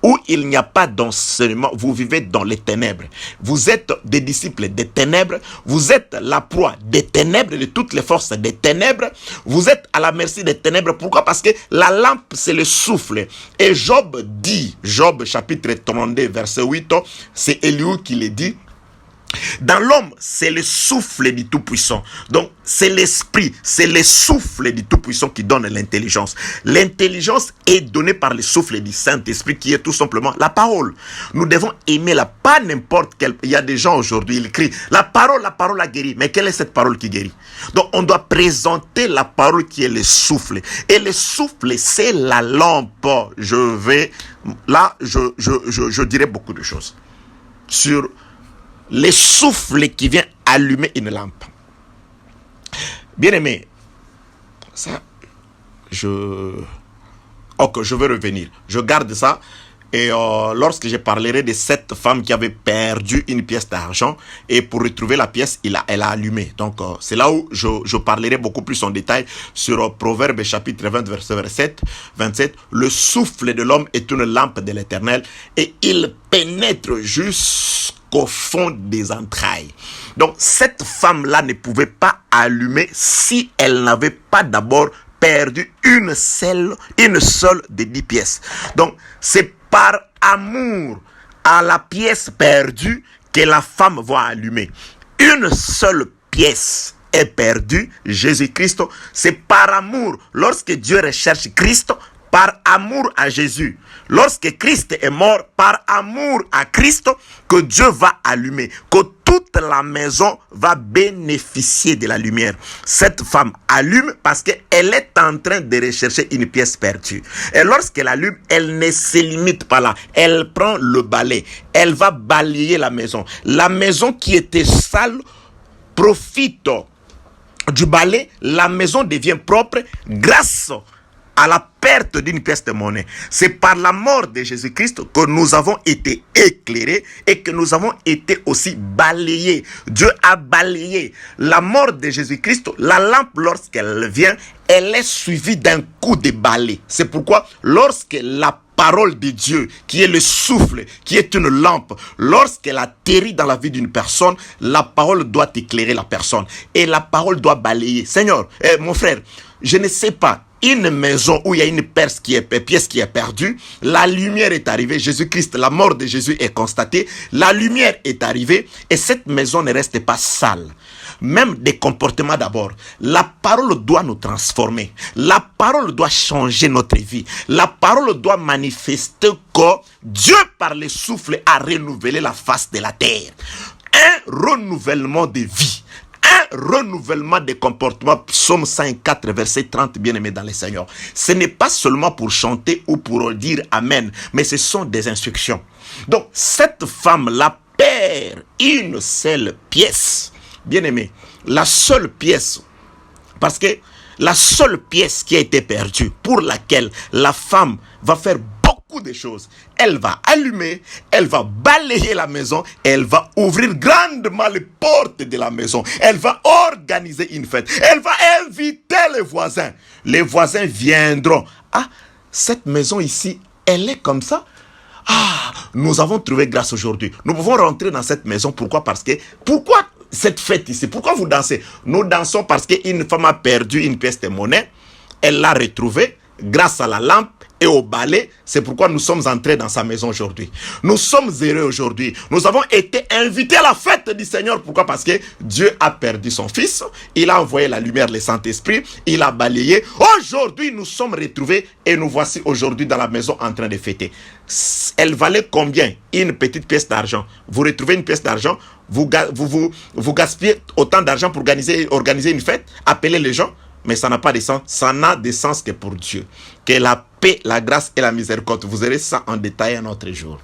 où il n'y a pas d'enseignement, vous vivez dans les ténèbres. Vous êtes des disciples des ténèbres, vous êtes la proie des ténèbres, de toutes les forces des ténèbres, vous êtes à la merci des ténèbres. Pourquoi? Parce que la lampe, c'est le souffle. Et Job dit, Job chapitre 32, verset 8, c'est Éliou qui le dit, dans l'homme, c'est le souffle du Tout-Puissant. Donc, c'est l'esprit, c'est le souffle du Tout-Puissant qui donne l'intelligence. L'intelligence est donnée par le souffle du Saint-Esprit qui est tout simplement la parole. Nous devons aimer pas n'importe quelle. Il y a des gens aujourd'hui, ils crient, la parole a guéri. Mais quelle est cette parole qui guérit? Donc, on doit présenter la parole qui est le souffle. Et le souffle, c'est la lampe. Je dirais beaucoup de choses sur le souffle qui vient allumer une lampe. Bien aimé, ça, je vais revenir. Je garde ça. Et lorsque je parlerai de cette femme qui avait perdu une pièce d'argent, et pour retrouver la pièce, elle a allumé. Donc, c'est là où je parlerai beaucoup plus en détail sur Proverbe chapitre 20, verset 27. Le souffle de l'homme est une lampe de l'Éternel et il pénètre jusqu'au fond des entrailles. Donc, cette femme-là ne pouvait pas allumer si elle n'avait pas d'abord perdu une seule des 10 pièces. Donc, c'est par amour à la pièce perdue que la femme va allumer. Une seule pièce est perdue, Jésus-Christ. C'est par amour. Lorsque Dieu recherche Christ, par amour à Jésus. Lorsque Christ est mort, par amour à Christ, que Dieu va allumer, que toute la maison va bénéficier de la lumière. Cette femme allume parce qu'elle est en train de rechercher une pièce perdue. Et lorsqu'elle allume, elle ne se limite pas là. Elle prend le balai. Elle va balayer la maison. La maison qui était sale profite du balai. La maison devient propre grâce à la perte d'une pièce de monnaie. C'est par la mort de Jésus-Christ que nous avons été éclairés et que nous avons été aussi balayés. Dieu a balayé la mort de Jésus-Christ. La lampe, lorsqu'elle vient, elle est suivie d'un coup de balai. C'est pourquoi lorsque la parole de Dieu, qui est le souffle, qui est une lampe, lorsqu'elle atterrit dans la vie d'une personne, la parole doit éclairer la personne. Et la parole doit balayer. Seigneur, mon frère, je ne sais pas, une maison où il y a une pièce qui est perdue, la lumière est arrivée, Jésus-Christ, la mort de Jésus est constatée, la lumière est arrivée et cette maison ne reste pas sale. Même des comportements d'abord. La parole doit nous transformer. La parole doit changer notre vie. La parole doit manifester que Dieu, par le souffle, a renouvelé la face de la terre. Un renouvellement de vie. Un renouvellement des comportements. Psaume 104, verset 30, bien-aimé dans le Seigneur. Ce n'est pas seulement pour chanter ou pour dire Amen, mais ce sont des instructions. Donc, cette femme-là perd une seule pièce. Bien-aimé, la seule pièce, parce que la seule pièce qui a été perdue, pour laquelle la femme va faire beaucoup de choses. Elle va allumer, elle va balayer la maison, elle va ouvrir grandement les portes de la maison. Elle va organiser une fête. Elle va inviter les voisins. Les voisins viendront. Ah, cette maison ici, elle est comme ça. Ah, nous avons trouvé grâce aujourd'hui. Nous pouvons rentrer dans cette maison. Pourquoi? Pourquoi cette fête ici? Pourquoi vous dansez? Nous dansons parce qu'une femme a perdu une pièce de monnaie. Elle l'a retrouvée grâce à la lampe et au balai. C'est pourquoi nous sommes entrés dans sa maison aujourd'hui. Nous sommes heureux aujourd'hui. Nous avons été invités à la fête du Seigneur. Pourquoi? Parce que Dieu a perdu son fils. Il a envoyé la lumière, le Saint-Esprit. Il a balayé. Aujourd'hui, nous sommes retrouvés et nous voici aujourd'hui dans la maison en train de fêter. Elle valait combien? Une petite pièce d'argent. Vous retrouvez une pièce d'argent, vous gaspillez autant d'argent pour organiser une fête, appeler les gens. Mais ça n'a pas de sens. Ça n'a de sens que pour Dieu. Que la paix, la grâce et la miséricorde, vous verrez ça en détail un autre jour.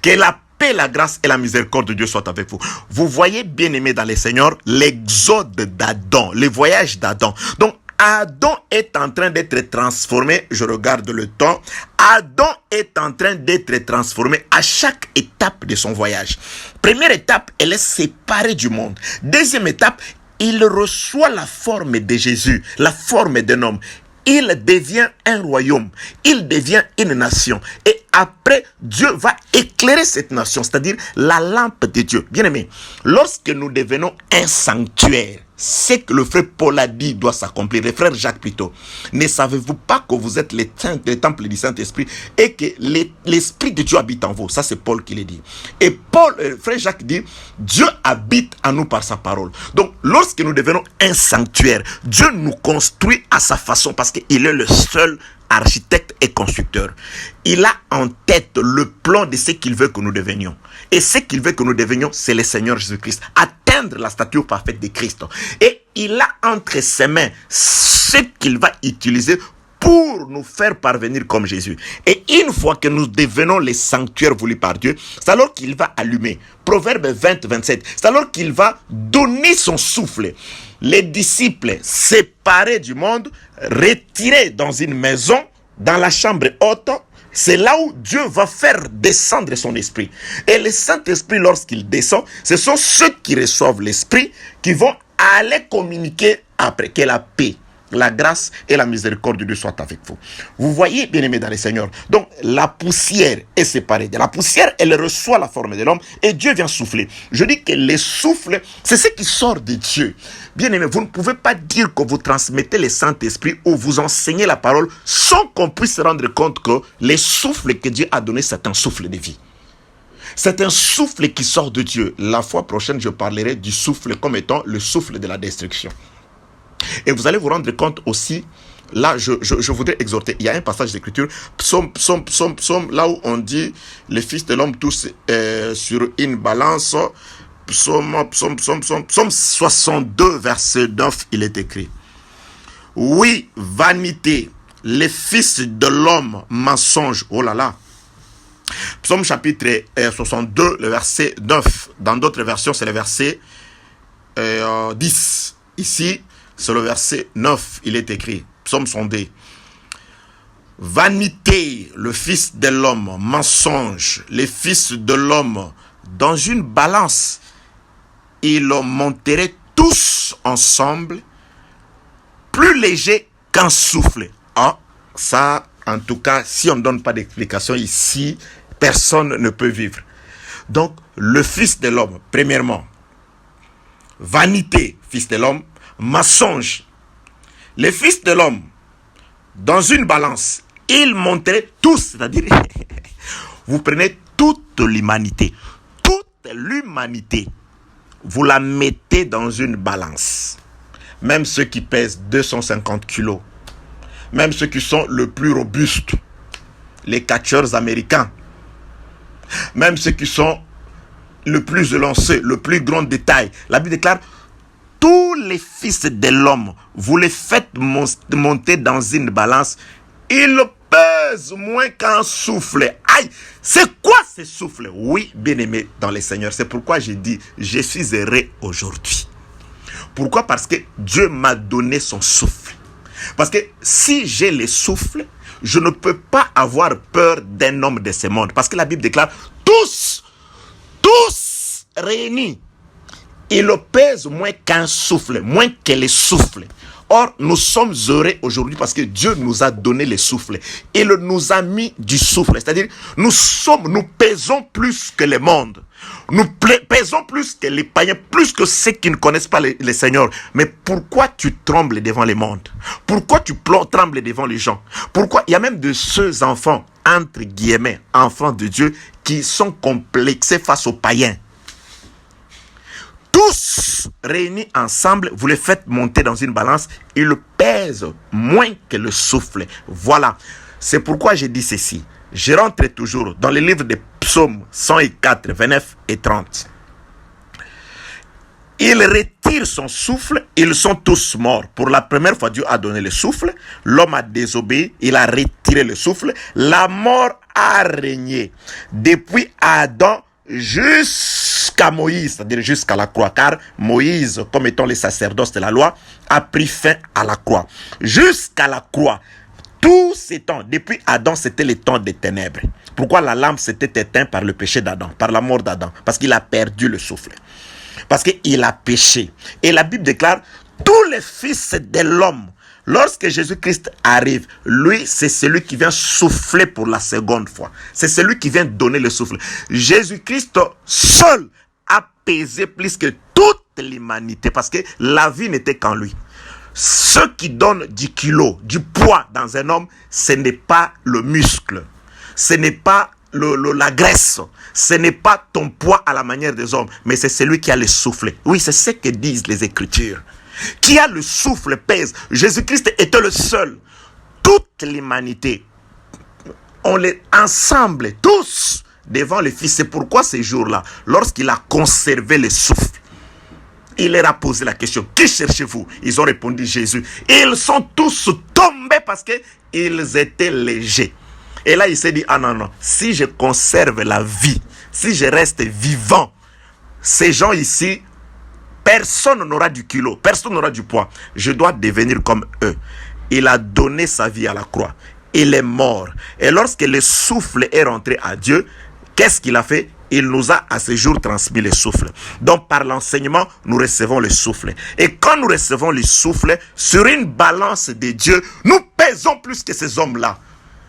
Que la paix, la grâce et la miséricorde de Dieu soient avec vous. Vous voyez, bien aimé dans le Seigneur, l'exode d'Adam, le voyage d'Adam. Donc, Adam est en train d'être transformé. Je regarde le temps. Adam est en train d'être transformé à chaque étape de son voyage. Première étape, elle est séparée du monde. Deuxième étape, il reçoit la forme de Jésus, la forme d'un homme. Il devient un royaume, il devient une nation. Et après, Dieu va éclairer cette nation, c'est-à-dire la lampe de Dieu. Bien aimé, lorsque nous devenons un sanctuaire, c'est que le frère Paul a dit doit s'accomplir, le frère Jacques plutôt. Ne savez-vous pas que vous êtes les temples du Saint-Esprit et que l'Esprit de Dieu habite en vous? Ça, c'est Paul qui l'a dit. Et Paul, frère Jacques dit, Dieu habite en nous par sa parole. Donc, lorsque nous devenons un sanctuaire, Dieu nous construit à sa façon parce qu'il est le seul architecte et constructeur. Il a en tête le plan de ce qu'il veut que nous devenions. Et ce qu'il veut que nous devenions, c'est le Seigneur Jésus-Christ. Atteindre la stature parfaite de Christ. Et il a entre ses mains ce qu'il va utiliser pour nous faire parvenir comme Jésus. Et une fois que nous devenons les sanctuaires voulus par Dieu, c'est alors qu'il va allumer. Proverbe 20, 27. C'est alors qu'il va donner son souffle. Les disciples séparés du monde, retirés dans une maison, dans la chambre haute, c'est là où Dieu va faire descendre son esprit. Et le Saint-Esprit, lorsqu'il descend, ce sont ceux qui reçoivent l'esprit qui vont aller communiquer après que la paix, la grâce et la miséricorde de Dieu soient avec vous. Vous voyez, bien-aimés dans le Seigneur. Donc, la poussière est séparée. De la poussière, elle reçoit la forme de l'homme et Dieu vient souffler. Je dis que le souffle, c'est ce qui sort de Dieu. Bien-aimés, vous ne pouvez pas dire que vous transmettez le Saint-Esprit ou vous enseignez la parole sans qu'on puisse se rendre compte que le souffle que Dieu a donné, c'est un souffle de vie. C'est un souffle qui sort de Dieu. La fois prochaine, je parlerai du souffle comme étant le souffle de la destruction. Et vous allez vous rendre compte aussi, là je voudrais exhorter, il y a un passage d'écriture, psaume, là où on dit, les fils de l'homme tous sur une balance, psaume 62, verset 9, il est écrit. Oui, vanité, les fils de l'homme mensonge, oh là là. Psaume chapitre 62, le verset 9, dans d'autres versions c'est le verset 10, ici, c'est le verset 9, il est écrit, psaume 102. Vanité, le fils de l'homme, mensonge, les fils de l'homme, dans une balance, ils monteraient tous ensemble, plus léger qu'un souffle. Ah, ça, en tout cas, si on ne donne pas d'explication ici, personne ne peut vivre. Donc, le fils de l'homme, premièrement, vanité, fils de l'homme, mensonge. Les fils de l'homme, dans une balance, ils montraient tous, c'est-à-dire, vous prenez toute l'humanité, vous la mettez dans une balance. Même ceux qui pèsent 250 kilos, même ceux qui sont le plus robustes, les catcheurs américains, même ceux qui sont le plus élancés, le plus grand détail. La Bible déclare, tous les fils de l'homme, vous les faites monter dans une balance, ils pèse moins qu'un souffle. Aïe, c'est quoi ce souffle? Oui, bien-aimé dans le Seigneur. C'est pourquoi j'ai dit, je suis heureux aujourd'hui. Pourquoi? Parce que Dieu m'a donné son souffle. Parce que si j'ai le souffle, je ne peux pas avoir peur d'un homme de ce monde. Parce que la Bible déclare, tous réunis, ils pèsent moins qu'un souffle, moins que le souffle. Or, nous sommes heureux aujourd'hui parce que Dieu nous a donné le souffle. Il nous a mis du souffle. C'est-à-dire, nous pesons plus que le monde. Nous pesons plus que les païens, plus que ceux qui ne connaissent pas le Seigneur. Mais pourquoi tu trembles devant le monde? Pourquoi tu trembles devant les gens? Pourquoi? Il y a même de ceux enfants, entre guillemets, enfants de Dieu, qui sont complexés face aux païens. Tous réunis ensemble, vous les faites monter dans une balance, ils pèsent moins que le souffle. Voilà. C'est pourquoi j'ai dit ceci. Je rentre toujours dans le livre des psaumes 104, 29 et 30. Il retire son souffle, ils sont tous morts. Pour la première fois, Dieu a donné le souffle. L'homme a désobéi, il a retiré le souffle. La mort a régné depuis Adam jusqu'à Moïse, c'est-à-dire jusqu'à la croix, car Moïse, comme étant le sacerdoce de la loi, a pris fin à la croix. Jusqu'à la croix, tous ces temps, depuis Adam, c'était le temps des ténèbres. Pourquoi la lampe s'était éteinte? Par le péché d'Adam, par la mort d'Adam, parce qu'il a perdu le souffle, parce qu'il a péché. Et la Bible déclare, tous les fils de l'homme, lorsque Jésus-Christ arrive, lui, c'est celui qui vient souffler pour la seconde fois. C'est celui qui vient donner le souffle. Jésus-Christ seul a pesé plus que toute l'humanité parce que la vie n'était qu'en lui. Ce qui donne du kilo, du poids dans un homme, ce n'est pas le muscle, ce n'est pas la graisse, ce n'est pas ton poids à la manière des hommes, mais c'est celui qui a le souffle. Oui, c'est ce que disent les Écritures. Qui a le souffle pèse. Jésus-Christ était le seul. Toute l'humanité, on les ensemble, tous, devant le Fils. C'est pourquoi ces jours-là, lorsqu'il a conservé le souffle, il leur a posé la question, qui cherchez-vous? Ils ont répondu Jésus. Et ils sont tous tombés parce qu'ils étaient légers. Et là, il s'est dit, ah non, si je conserve la vie, si je reste vivant, ces gens ici, personne n'aura du kilo, personne n'aura du poids. Je dois devenir comme eux. Il a donné sa vie à la croix. Il est mort. Et lorsque le souffle est rentré à Dieu, qu'est-ce qu'il a fait? Il nous a à ce jour transmis le souffle. Donc par l'enseignement, nous recevons le souffle. Et quand nous recevons le souffle, sur une balance de Dieu, nous pesons plus que ces hommes-là.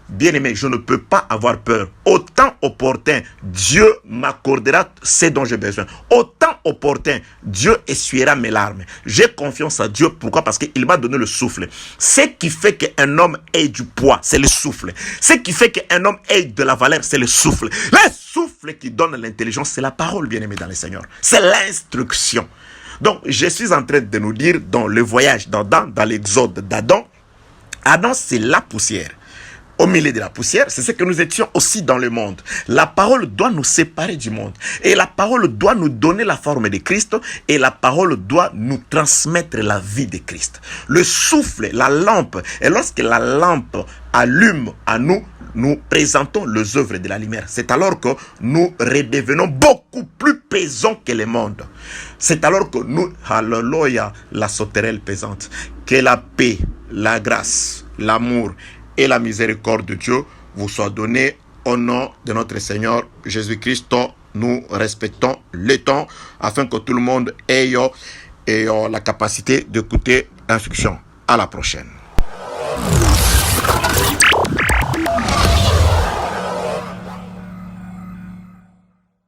Bien-aimé, je ne peux pas avoir peur. Autant opportun, Dieu m'accordera ce dont j'ai besoin. Autant opportun, Dieu essuiera mes larmes. J'ai confiance à Dieu. Pourquoi? Parce qu'il m'a donné le souffle. Ce qui fait qu'un homme ait du poids, c'est le souffle. Ce qui fait qu'un homme ait de la valeur, c'est le souffle. Le souffle qui donne l'intelligence, c'est la parole, bien-aimé dans le Seigneur. C'est l'instruction. Donc, je suis en train de nous dire dans le voyage d'Adam, dans l'exode d'Adam, Adam, c'est la poussière. Au milieu de la poussière, c'est ce que nous étions aussi dans le monde. La parole doit nous séparer du monde. Et la parole doit nous donner la forme de Christ. Et la parole doit nous transmettre la vie de Christ. Le souffle, la lampe. Et lorsque la lampe allume à nous, nous présentons les œuvres de la lumière. C'est alors que nous redevenons beaucoup plus pesants que le monde. C'est alors que nous, alléluia, la sauterelle pesante. Que la paix, la grâce, l'amour et la miséricorde de Dieu vous soit donnée au nom de notre Seigneur Jésus-Christ. Nous respectons le temps afin que tout le monde ait la capacité d'écouter l'instruction. À la prochaine.